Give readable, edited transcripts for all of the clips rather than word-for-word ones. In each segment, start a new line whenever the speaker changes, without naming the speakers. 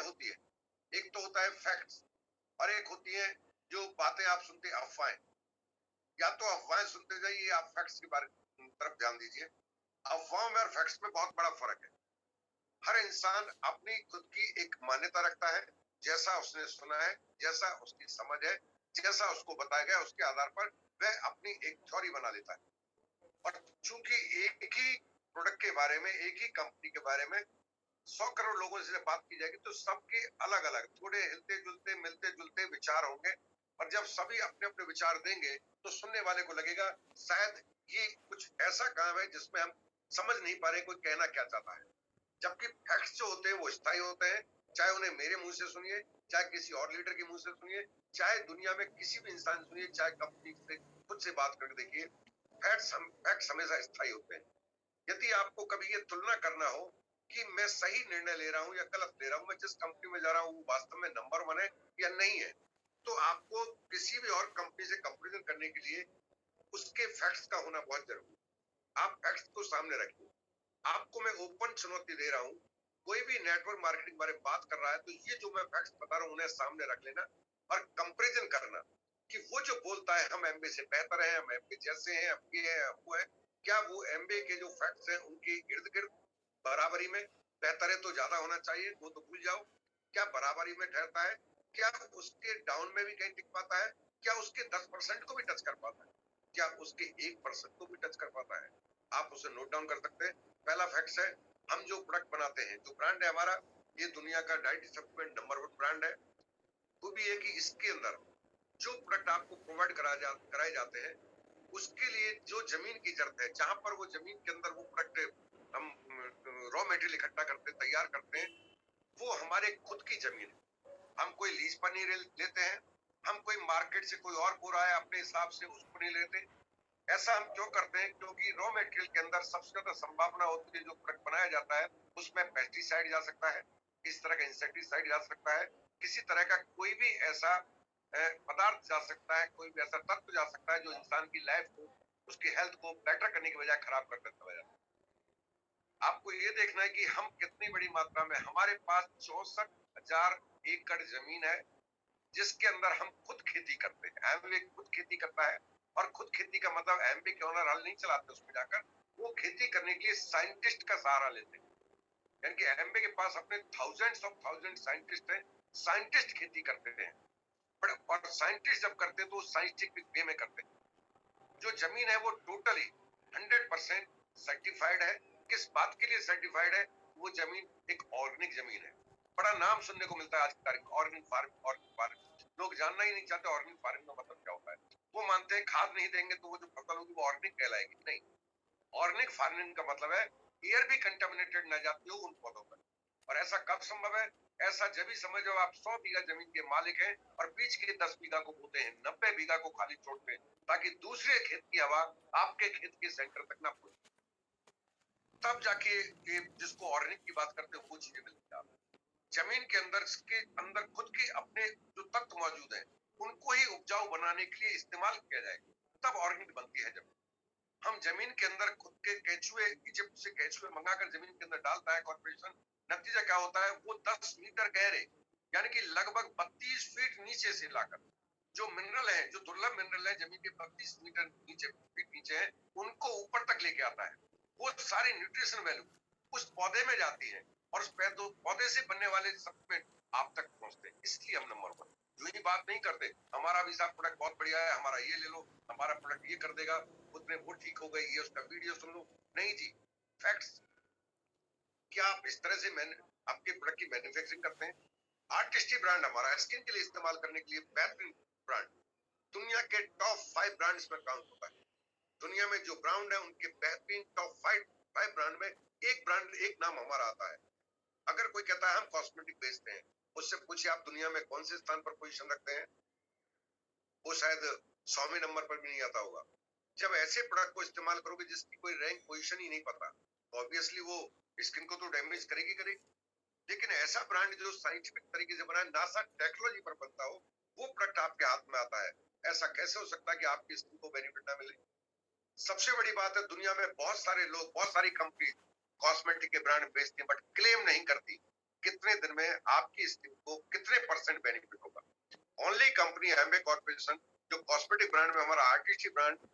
होती है, एक तो होता है फैक्ट्स और एक होती है जो बातें आप सुनते अफवाहें। या तो अफवाहें सुनते जाइए, आप फैक्ट्स की बारे तरफ ध्यान दीजिए। अफवाहों में और फैक्ट्स में बहुत बड़ा फर्क है। हर इंसान अपनी खुद की एक मान्यता रखता है, जैसा उसने सुना है, जैसा उसकी समझ है, जैसा उसको बताया गया, उसके आधार पर वह अपनी एक थ्योरी बना लेता है। और चूंकि एक ही प्रोडक्ट के बारे में, एक ही कंपनी के बारे में 100 करोड़ लोगों से बात की जाएगी तो सबके अलग अलग थोड़े हिलते जुलते मिलते जुलते विचार होंगे। और जब सभी अपने अपने विचार देंगे तो सुनने वाले को लगेगा शायद ये कुछ ऐसा काम है जिसमें हम समझ नहीं पा रहे कोई कहना क्या चाहता है। जबकि फैक्ट्स जो होते हैं वो स्थायी होते हैं, चाहे उन्हें मेरे मुंह से सुनिए, चाहे किसी और लीडर के मुंह से सुनिए, चाहे दुनिया में किसी भी इंसान सुनिए, चाहे कंपनी से खुद से बात करके देखिए, फैक्ट्स हमेशा स्थायी होते हैं। यदि आपको कभी ये तुलना करना हो कि मैं सही निर्णय ले रहा हूं या गलत ले रहा हूं, मैं जिस कंपनी में जा रहा हूं वो वास्तव में नंबर 1 है या नहीं है, तो आपको किसी भी और कंपनी से कंपैरिजन करने के लिए उसके फैक्ट्स का होना बहुत जरूरी है। आप फैक्ट्स को सामने रखिए। आपको मैं ओपन चुनौती दे रहा हूं, कोई भी नेटवर्क मार्केटिंग बारे में बात कर रहा है तो ये जो मैं फैक्ट्स बता रहा हूं उन्हें सामने रख लेना और कंपैरिजन करना कि वो जो बोलता है हम एमबीए से बेहतर हैं, हम एमबीए जैसे हैं, हम ये है, वो है, क्या वो एमबीए के जो फैक्ट्स हैं उनके इर्द गिर्द बराबरी में बेहतर है तो ज्यादा होना चाहिए, वो तो भूल जाओ। क्या बराबरी में ठहरता है? क्या उसके डाउन में भी कहीं टिक पाता है? क्या उसके 10% को भी टच कर पाता है? क्या उसके 1% को भी टच कर पाता है? आप उसे नोट डाउन कर सकते हैं। पहला फैक्ट है, हम जो प्रोडक्ट बनाते हैं, जो ब्रांड है हमारा, ये दुनिया का डाइट सप्लीमेंट नंबर 1 ब्रांड है। वो भी है कि इसके अंदर जो प्रोडक्ट आपको प्रोवाइड कराए जाते हैं, उसके लिए जो जमीन की जरूरत है, जहां पर वो जमीन के अंदर वो प्रोडक्ट हम रॉ मटेरियल इकट्ठा करते तैयार करते हैं, वो हमारे खुद की जमीन है। हम कोई लीज पर नहीं लेते हैं, हम कोई मार्केट से कोई और बोरा है अपने हिसाब से उसको नहीं लेते। ऐसा हम क्यों करते हैं? क्योंकि रॉ मटेरियल के अंदर सबसे ज्यादा संभावना होती है जो प्रोडक्ट बनाया जाता है उसमें पेस्टिसाइड जा सकता है, इस तरह का इंसेक्टिसाइड जा सकता है, किसी तरह का कोई भी ऐसा पदार्थ जा सकता है, कोई भी ऐसा तत्व जा सकता है जो इंसान की लाइफ को, उसकी हेल्थ को बेटर करने के बजाय खराब कर देता है। आपको ये देखना है कि हम कितनी बड़ी मात्रा में, हमारे पास 64,000 एकड़ जमीन है जिसके अंदर हम खुद खेती करते हैं। एमबीए खुद खेती करता है और खुद खेती का मतलब एमबीए के ओनर हल नहीं चलाते उसमें जाकर, वो खेती करने के लिए साइंटिस्ट का सहारा लेते हैं। यानी कि एमबीए के पास अपने थाउजेंड्स ऑफ थाउजेंड साइंटिस्ट हैं, साइंटिस्ट खेती करते हैं। और साइंटिस्ट जब करते हैं तो साइंटिफिक वे में करते हैं। जो जमीन है वो टोटली 100% सर्टिफाइड है। किस बात के लिए सर्टिफाइड है? वो जमीन एक ऑर्गेनिक जमीन है। बड़ा नाम सुनने को मिलता है आज की तारीख में, ऑर्गेनिक फार्मिंग, ऑर्गेनिक फार्मिंग। लोग जानना ही नहीं चाहते ऑर्गेनिक फार्मिंग का मतलब क्या होता है। वो मानते हैं खाद नहीं देंगे तो वो जो फसल होगी वो ऑर्गेनिक कहलाएगी। नहीं, ऑर्गेनिक फार्मिंग का मतलब है एयर भी कंटामिनेटेड न जाती हो उन पौधों पर। और ऐसा कब संभव है? ऐसा जब भी समझो आप 100 बीघा जमीन के मालिक हैं और बीच के 10 बीघा को बोते हैं, 90 बीघा को खाली छोड़ते हैं ताकि दूसरे खेत की हवा आपके खेत के सेंटर तक ना पहुंचे। तब जाके ये जिसको ऑर्गेनिक की बात करते हैं वो चीजें मिलती हैं। जमीन के अंदर, इसके अंदर खुद के अपने जो तत्व मौजूद हैं उनको ही उपजाऊ बनाने के लिए इस्तेमाल किया जाए, तब ऑर्गेनिक बनती है जमीन। हम जमीन के अंदर खुद के केचुए, इजिप्ट से केचुए मंगाकर जमीन के अंदर डालता है कॉर्पोरेशन। नतीजा क्या होता है? वो 10 मीटर गहरे, यानी कि लगभग 32 फीट नीचे से लाकर जो मिनरल है, जो दुर्लभ मिनरल है जमीन के 32 मीटर नीचे, फीट नीचे है, उनको ऊपर तक लेके आता है। वो सारी न्यूट्रिशन वैल्यू उस पौधे में जाती है और उस पौधे से बनने वाले सप्लीमेंट आप तक पहुंचते हैं। इसलिए हम नंबर 1। जो ही बात नहीं करते हमारा भी साहब प्रोडक्ट बहुत बढ़िया है, हमारा ये ले लो, हमारा प्रोडक्ट ये कर देगा, उतने वो ठीक हो गई, ये उसका वीडियो सुन लो। नहीं जी, फैक्ट्स। क्या आप इस तरह से आपके प्रोडक्ट की मैन्युफैक्चरिंग करते हैं? आर्टिस्टी ब्रांड हमारा स्किन के लिए इस्तेमाल करने के लिए बेहतरीन ब्रांड, दुनिया के टॉप 5 ब्रांड्स में काउंट होता है। दुनिया में जो ब्रांड है उनके बेहतरीन टॉप 5 ब्रांड में एक ब्रांड, एक नाम हमारा आता है। अगर कोई कहता है हम कॉस्मेटिक बेचते हैं, उससे पूछिए आप दुनिया में कौन से स्थान पर पोजीशन रखते हैं, वो शायद 100वें नंबर पर भी नहीं आता होगा। जब ऐसे प्रोडक्ट को इस्तेमाल करोगे जिसकी कोई रैंक पोजीशन ही नहीं पता, तो ऑब्वियसली वो स्किन को तो डैमेज करेगी। लेकिन ऐसा ब्रांड जो साइंटिफिक तरीके से बना है, नासा टेक्नोलॉजी पर बनता हो, वो प्रोडक्ट आपके हाथ में आता है। ऐसा कैसे हो सकता है कि आपकी स्किन को बेनिफिट ना मिले? सबसे बड़ी बात है, दुनिया में बहुत सारे लोग, बहुत सारी कंपनी कॉस्मेटिक के ब्रांड बेचती है बट क्लेम नहीं करती कितने दिन में आपकी स्किन को कितने परसेंट बेनिफिट होगा। ओनली कंपनी एम्बे कॉर्पोरेशन जो कॉस्मेटिक ब्रांड में हमारा आर्टिस्टी ब्रांड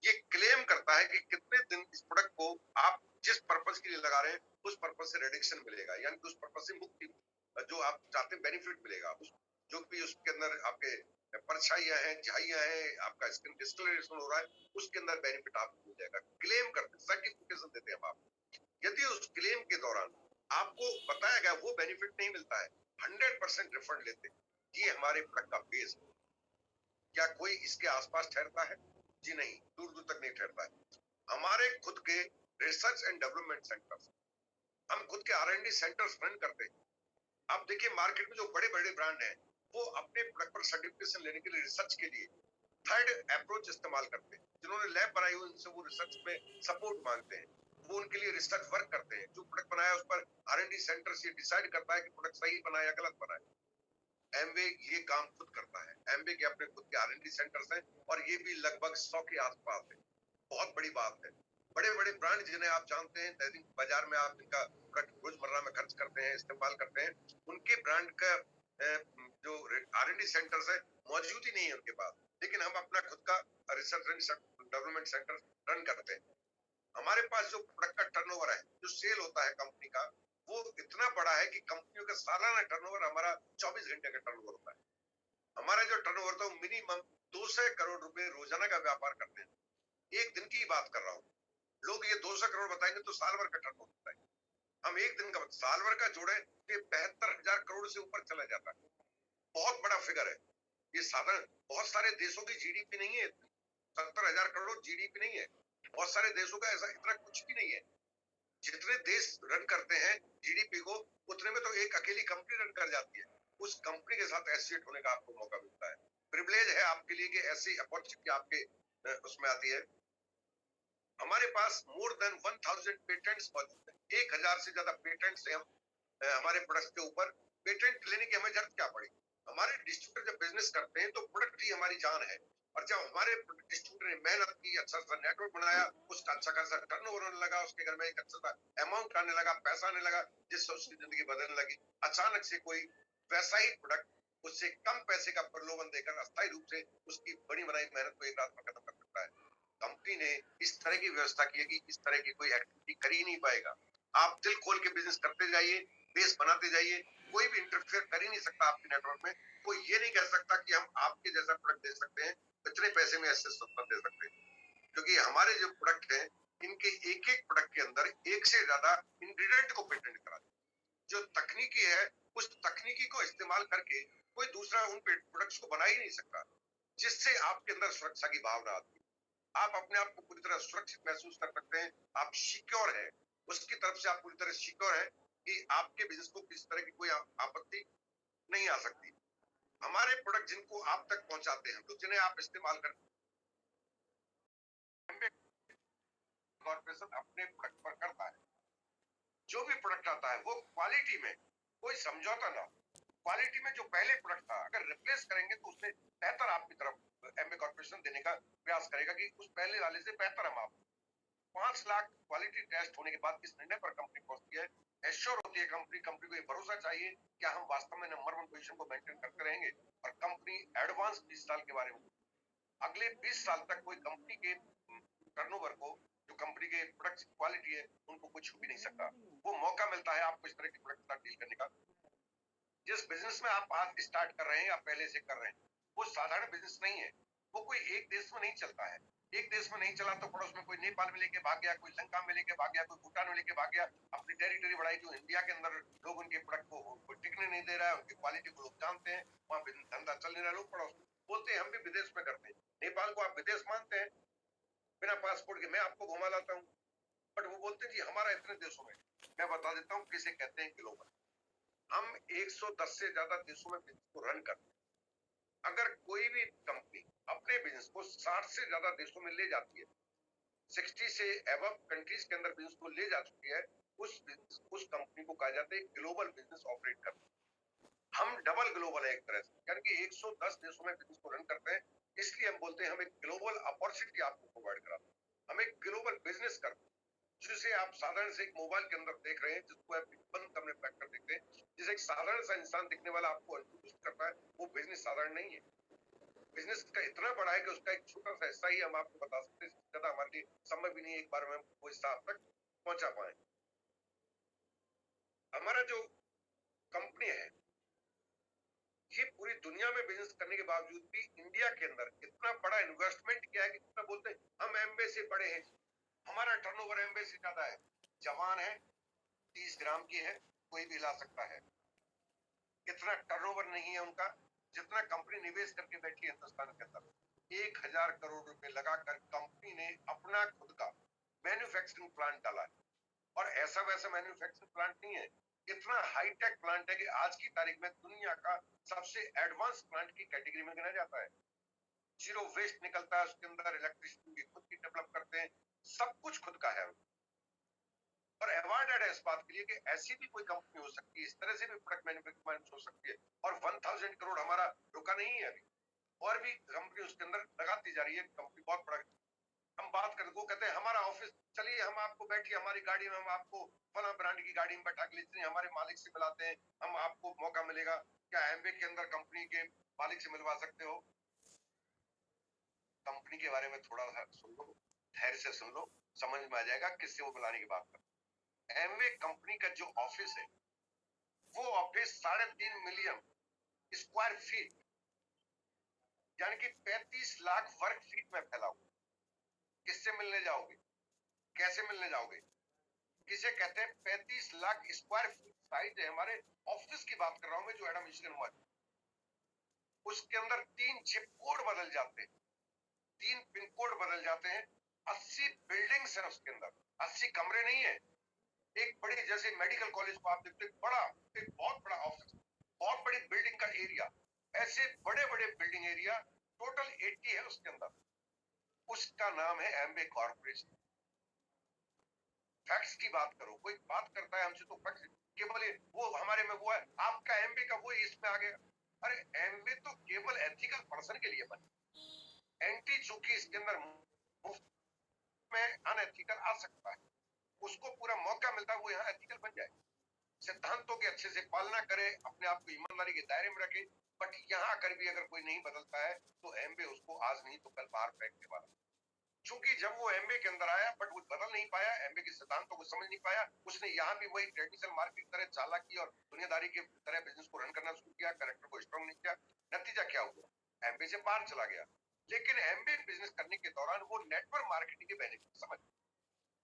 ये क्लेम करता है कि कितने दिन इस प्रोडक्ट को आप जिस पर्पस के लिए लगा रहे हैं उस पर्पस से रिडक्शन मिलेगा, यानी कि उस पर्पस से मुक्ति जो आप चाहते हैं बेनिफिट मिलेगा। उस जो भी उसके अंदर आपके परछाइयां हैं, झाइयां हैं, आपका स्किन डिस्कलरेशन हो रहा है, उसके अंदर बेनिफिट आपको मिल जाएगा। क्लेम करते हैं, सर्टिफिकेशन देते हैं हम आपको। यदि उस क्लेम के दौरान आपको बताया गया वो बेनिफिट नहीं मिलता है, 100% रिफंड लेते हैं। ये हमारे प्रोडक्ट का बेस है। क्या कोई इसके आसपास ठहरता है? जी नहीं, दूर दूर तक नहीं ठहरता है। हमारे खुद के रिसर्च एंड डेवलपमेंट सेंटर्स, हम खुद के R&D सेंटर्स रन करते हैं। आप देखिए मार्केट में जो बड़े बड़े ब्रांड हैं वो अपने प्रोडक्ट पर सर्टिफिकेशन लेने के लिए रिसर्च के लिए थर्ड अप्रोच इस्तेमाल करते हैं। जिन्होंने लैब बनाई हुई उनसे वो रिसर्च में सपोर्ट मांगते हैं, वो उनके लिए रिसर्च वर्क करते हैं। जो प्रोडक्ट बनाया उस पर R&D सेंटर से डिसाइड करता है कि प्रोडक्ट सही बनाया या गलत बनाया। एमवे ये काम खुद करता है। एमवे के अपने खुद के R&D सेंटर्स हैं और ये भी लगभग 100 के आसपास है। बहुत बड़ी बात है। बड़े बड़े ब्रांड जिन्हें आप जानते हैं, दैनिक बाजार में आप जिनका रोजमर्रा में खर्च करते हैं, इस्तेमाल करते हैं, उनके ब्रांड का जो R&D सेंटर्स है मौजूद ही नहीं है उनके पास। लेकिन हम अपना खुद का research and development centre run करते हैं। हमारे पास जो प्रोडक्ट का टर्नओवर है, जो सेल होता है कंपनी का, वो इतना बड़ा है कि कंपनियों का सालाना टर्नओवर हमारा 24 घंटे का टर्नओवर होता है। हमारा जो टर्नओवर था वो मिनिमम 200 करोड़ रुपए रोजाना का व्यापार करते हैं। एक दिन की बात कर रहा हूँ। लोग ये 200 करोड़ बताएंगे तो साल भर का टर्नओवर होता है। हम एक दिन का साल भर का जोड़े तो 72,000 करोड़ से ऊपर चला जाता है। बहुत बड़ा फिगर है। ये साधारण बहुत सारे देशों की जीडीपी नहीं है। 70,000 करोड़ जीडीपी नहीं है। बहुत सारे देशों का ऐसा इतना कुछ भी नहीं है। जितने देश रन करते हैं जीडीपी को, उतने में तो एक अकेली कंपनी रन कर जाती है। उस कंपनी के साथ एसोसिएट होने का आपको मौका मिलता है। प्रिविलेज है आपके लिए कि ऐसी अपॉर्चुनिटी आपके उसमें आती है। हमारे पास मोर देन 1000 पेटेंट्स मौजूद है। 1000 से ज्यादा पेटेंट्स हैं हमारे प्रोडक्ट के ऊपर। पेटेंट लेने की हमें जरूरत क्या पड़ी? हमारे डिस्ट्रीब्यूटर जब बिजनेस करते हैं तो प्रोडक्ट ही हमारी जान है। और जब हमारे डिस्ट्रीब्यूटर ने मेहनत की, अच्छा सा नेटवर्क बनाया, उसका अच्छा खासा टर्नओवर होने लगा, उसके घर में एक अच्छा सा अमाउंट आने लगा, पैसा आने लगा, जिससे उसकी जिंदगी बदलने लगी। अचानक से कोई वैसा ही प्रोडक्ट उससे कम पैसे का प्रलोभन देकर अस्थायी रूप से उसकी बड़ी बनाई मेहनत को एक रात में खत्म कर सकता है। कंपनी ने इस तरह की व्यवस्था की है कि इस तरह की कोई एक्टिविटी कर ही नहीं पाएगा। आप दिल खोल के बिजनेस करते जाइए, बेस बनाते जाइए, कोई भी इंटरफेयर कर ही नहीं सकता आपके नेटवर्क में। कोई ये नहीं कह सकता कि हम आपके जैसा प्रोडक्ट दे सकते हैं, इतने पैसे में ऐसे सस्ता दे सकते हैं। क्योंकि हमारे जो प्रोडक्ट हैं, इनके एक एक प्रोडक्ट के अंदर एक से ज्यादा इंग्रेडिएंट को पेटेंट करा दिया। जो तकनीकी है, उस तकनीकी को इस्तेमाल करके कोई दूसरा उन प्रोडक्ट्स को बना ही नहीं सकता, जिससे आपके अंदर सुरक्षा की भावना आती है। आप अपने आप को पूरी तरह सुरक्षित महसूस कर सकते हैं। आप सिक्योर है, उसकी तरफ से आप पूरी तरह सिक्योर है कि आपके बिजनेस को किसी तरह की कोई आपत्ति नहीं आ सकती। हमारे प्रोडक्ट जिनको आप तक पहुंचाते हैं, तो जिन्हें आप इस्तेमाल करते हैं, कॉर्पोरेशन अपने प्रोडक्ट पर करता है। जो भी प्रोडक्ट आता है वो क्वालिटी में कोई समझौता ना हो। क्वालिटी में जो पहले प्रोडक्ट था अगर रिप्लेस करेंगे तो उससे बेहतर आपकी तरफ एमबे कॉर्पोरेशन देने का प्रयास करेगा कि उस पहले वाले से बेहतर हम आप 5 लाख क्वालिटी टेस्ट होने के बाद इस निर्णय पर कंपनी पहुंचती है। एश्योर होती है कंपनी को ये भरोसा चाहिए कि हम वास्तव में नंबर 1 पोजीशन को मेंटेन करते रहेंगे। और कंपनी एडवांस 20 साल के बारे में, अगले 20 साल तक कोई कंपनी के टर्नओवर को, जो कंपनी के प्रोडक्ट की क्वालिटी है, उनको कुछ छू भी नहीं सकता। वो मौका मिलता है आपको इस तरह के प्रोडक्ट के साथ डील करने का। जिस बिजनेस में आप आज स्टार्ट कर रहे हैं या पहले से कर रहे हैं, वो साधारण बिजनेस नहीं है। वो कोई एक देश में नहीं चलता है। एक देश में नहीं चला तो पड़ोस में कोई नेपाल में लेके भाग गया, कोई लंका में लेके भाग गया, कोई भूटान में लेके भाग गया, अपनी टेरिटरी बढ़ाई। जो इंडिया के अंदर लोग उनके प्रोडक्ट को टिकने नहीं दे रहा है, उनकी क्वालिटी को लोग जानते हैं, वहाँ धंधा चल नहीं रहा, लोग पड़ोस में बोलते हैं हम भी विदेश में करते हैं। नेपाल को आप विदेश मानते हैं, बिना पासपोर्ट के मैं आपको घुमा लाता हूँ, बट वो बोलते हैं जी हमारा इतने देशों में। मैं बता देता हूँ किसे कहते हैं ग्लोबल। हम 110 से ज्यादा देशों में बिजनेस को रन करते हैं। अगर कोई भी कंपनी अपने बिजनेस को 60 से ज्यादा देशों में ले जाती है, 60 से अबव कंट्रीज के अंदर बिजनेस को ले जा चुकी है, उस कंपनी को कहा जाता है ग्लोबल बिजनेस ऑपरेट करना। हम डबल ग्लोबल है एक तरह से, यानी कि 110 देशों में बिजनेस को रन करते हैं। इसलिए हम बोलते हैं हम एक ग्लोबल अपॉर्चुनिटी आपको प्रोवाइड कराते हैं, हम एक ग्लोबल बिजनेस करते हैं। जिसे आप साधारण से एक मोबाइल के अंदर देख रहे हैं, जिसको आप बंद करने पैक कर देखते हैं, जिसे एक साधारण सा इंसान दिखने वाला आपको इंट्रोड्यूस करता है, वो बिजनेस साधारण नहीं है। बिजनेस का इतना बड़ा है कि उसका एक छोटा सा हिस्सा ही हम आपको बता सकते हैं, ज्यादा हमारे लिए संभव भी नहीं है एक बार में वो हिस्सा आप तक पहुंचा पाए। हमारा जो कंपनी है, ये पूरी दुनिया में बिजनेस करने के बावजूद भी इंडिया के अंदर इतना बड़ा इन्वेस्टमेंट किया है कि जितना बोलते हैं हम एमबे से बड़े हैं, हमारा टर्नओवर एमबे से ज्यादा है। जवान है, 30 ग्राम की है, कोई भी ला सकता है। इतना टर्नओवर नहीं है उनका जितना कंपनी निवेश करके बैठी है हिंदुस्तान के अंदर। 1000 करोड़ रुपए लगाकर कंपनी ने अपना खुद का मैन्युफैक्चरिंग प्लांट डाला है, और ऐसा वैसा मैन्युफैक्चरिंग प्लांट नहीं है, इतना हाईटेक प्लांट है कि आज की तारीख में दुनिया का सबसे एडवांस प्लांट की कैटेगरी में गिना जाता है। जीरो वेस्ट निकलता है उसके अंदर, इलेक्ट्रिसिटी खुद की डेवलप करते हैं, सब कुछ खुद का है। और अवार्डेड है इस बात के लिए कि ऐसी भी कोई कंपनी हो सकती है, इस तरह से भी प्रोडक्ट मैन्युफैक्चरिंग हो सकती है। और 1000 करोड़ हमारा रुका नहीं है अभी, और भी कंपनी उसके अंदर लगाती जा रही है। कंपनी बहुत बड़ा। हम बात करते, वो कहते हैं हमारा ऑफिस, चलिए हम आपको बैठिए हमारी गाड़ी में, हम आपको फला ब्रांड की गाड़ी में बैठा के लेते हैं, हमारे मालिक से मिलाते हैं, हम आपको मौका मिलेगा। क्या एमबे के अंदर कंपनी के मालिक से मिलवा सकते हो? कंपनी के बारे में थोड़ा सा सुन लो, धैर्य से सुन लो, समझ में आ जाएगा किससे वो बुलाने की बात करते हैं। एमवे कंपनी का जो ऑफिस है, वो ऑफिस 3.5 मिलियन स्क्वायर फीट, यानी कि 35 लाख वर्ग फीट में फैला हुआ। किससे मिलने जाओगे, कैसे मिलने जाओगे? किसे कहते हैं 35 लाख स्क्वायर फीट साइज है। हमारे ऑफिस की बात कर रहा हूं मैं, जो एडम मिशिगन में, उसके अंदर 3 जिप कोड बदल जाते हैं, 3 पिन कोड बदल जाते हैं। 80 बिल्डिंग्स है उसके अंदर, 80 कमरे नहीं है। एक बड़ी, जैसे मेडिकल कॉलेज को आप देखते, बड़ा एक बहुत बड़ा ऑफिस, बहुत बड़ी बिल्डिंग का एरिया, ऐसे बड़े बड़े बिल्डिंग एरिया, टोटल 80 है उसके अंदर। उसका नाम है एमबे कॉर्पोरेशन। फैक्ट्स की बात करो, कोई बात करता है हमसे तो फैक्ट्स केवल वो हमारे में वो है, आपका एमबे का वो इसमें आ गया। अरे एमबे तो केवल एथिकल पर्सन के लिए बने, एंटी चूंकि इसके अंदर मुफ्त में अनएथिकल आ सकता है, उसको पूरा मौका मिलता है वो यहाँ एथिकल बन जाए, सिद्धांतों की अच्छे से पालना करे, अपने आप को ईमानदारी के दायरे में रखे। बट यहाँ आकर भी अगर कोई नहीं बदलता है तो एमबे उसको आज नहीं तो कल बाहर फेंकने वाला। क्योंकि जब वो एमबे के अंदर आया बट वो बदल नहीं पाया, एमबे के सिद्धांतों को समझ नहीं पाया, उसने यहाँ भी वही ट्रेडिशनल मार्केट की तरह चालाकी और दुनियादारी के तरह बिजनेस को रन करना शुरू किया, कैरेक्टर को स्ट्रॉन्ग नहीं किया। नतीजा क्या हुआ? एमबे से बाहर चला गया। लेकिन एमबे बिजनेस करने के दौरान वो नेटवर्क मार्केटिंग के बेनिफिट समझ,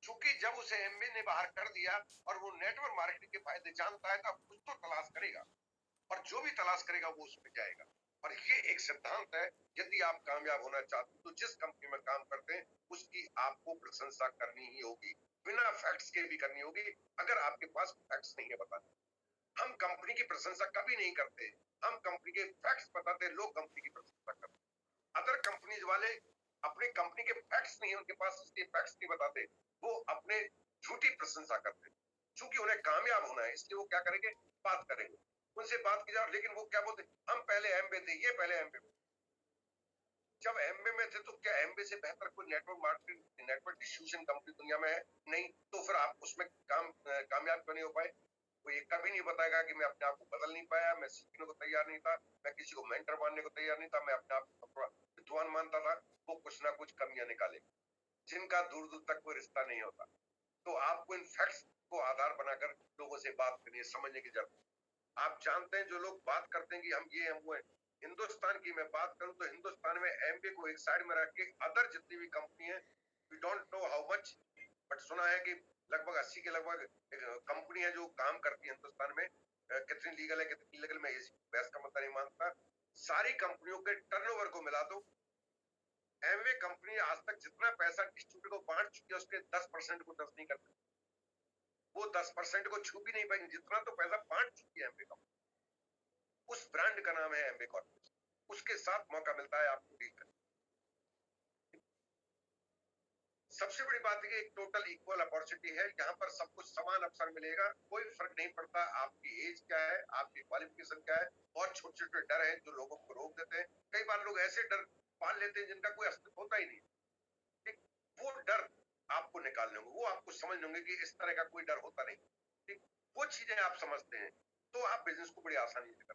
क्योंकि जब उसे एमबे ने बाहर कर दिया और वो नेटवर्क मार्केटिंग के फायदे जानता है, तब कुछ तो तलाश करेगा, और जो भी तलाश करेगा वो उसमें जाएगा। और ये एक सिद्धांत है, यदि आप कामयाब होना चाहते हैं तो जिस कंपनी में काम करते हैं उसकी आपको प्रशंसा करनी ही होगी, बिना फैक्ट्स के भी करनी होगी। अगर आपके पास फैक्ट्स नहीं है बताने, हम कंपनी की प्रशंसा कभी नहीं करते, हम कंपनी के फैक्ट्स बताते हैं, लोग कंपनी की प्रशंसा करते हैं। अदर कंपनीज वाले अपने कंपनी के फैक्ट्स नहीं है उनके पास, इसलिए फैक्ट्स नहीं बताते, वो अपने झूठी प्रशंसा करते हैं। क्योंकि उन्हें कामयाब होना है, इसलिए वो क्या करेंगे, बात करेंगे, उनसे बात की जाए। लेकिन वो क्या बोलते, हम पहले एमबे थे, ये पहले एमबे। जब एमबे में थे तो क्या एमबे से बेहतर कोई network marketing, network distribution company दुनिया में है? नहीं। तो फिर आप उसमें कामयाब क्यों नहीं हो पाए? वो ये कभी नहीं बताएगा कि मैं अपने आप को बदल नहीं पाया, मैं सीखने को तैयार नहीं था, मैं किसी को मेंटर मानने को तैयार नहीं था, मैं अपने आप को थोड़ा विद्वान मानता था। वो कुछ ना कुछ कमियां निकाले, जिनका दूर दूर तक कोई रिश्ता नहीं होता। तो आपको इन फैक्ट्स को आधार बनाकर लोगों से बात करनी है, समझने की जरूरत। आप जानते हैं जो लोग बात करते हैं कि हम ये हम वो है, हिंदुस्तान की मैं बात करूं तो हिंदुस्तान में एमबे को एक साइड में रख के अदर जितनी भी कंपनी है, we don't know how much, but सुना है कि लगभग 80 के लगभग कंपनी है जो काम करती है हिंदुस्तान में। कितनी लीगल है कितनी इलीगल, मैं इस बहस का मतलब नहीं मानता। सारी कंपनियों के टर्नओवर को मिला दो, एमवे कंपनी आज तक जितना पैसा डिस्ट्रीब्यूटर को बांट चुकी है उसके 10% को टच नहीं करती, वो 10% को छू भी नहीं पाएंगे, जितना तो पैसा बांट चुकी है एमवे कंपनी। उस ब्रांड का नाम है एमबे कॉर्पोरेशन, उसके साथ मौका मिलता है आपको डील करने। सबसे बड़ी बात है कि एक टोटल इक्वल अपॉर्चुनिटी है, यहाँ पर सब कुछ समान अवसर मिलेगा, कोई फर्क नहीं पड़ता आपकी एज क्या है, आपकी क्वालिफिकेशन क्या है। और छोटे छोटे डर है जो लोगों को रोक देते हैं। कई बार लोग ऐसे डर पाल लेते हैं जिनका कोई अस्तित्व होता ही नहीं, वो डर आपको निकाल निकाल लेंगे, वो आपको समझ लेंगे कि इस तरह का कोई डर होता नहीं। ठीक, वो चीजें आप समझते हैं तो आप बिजनेस को बड़ी आसानी से कर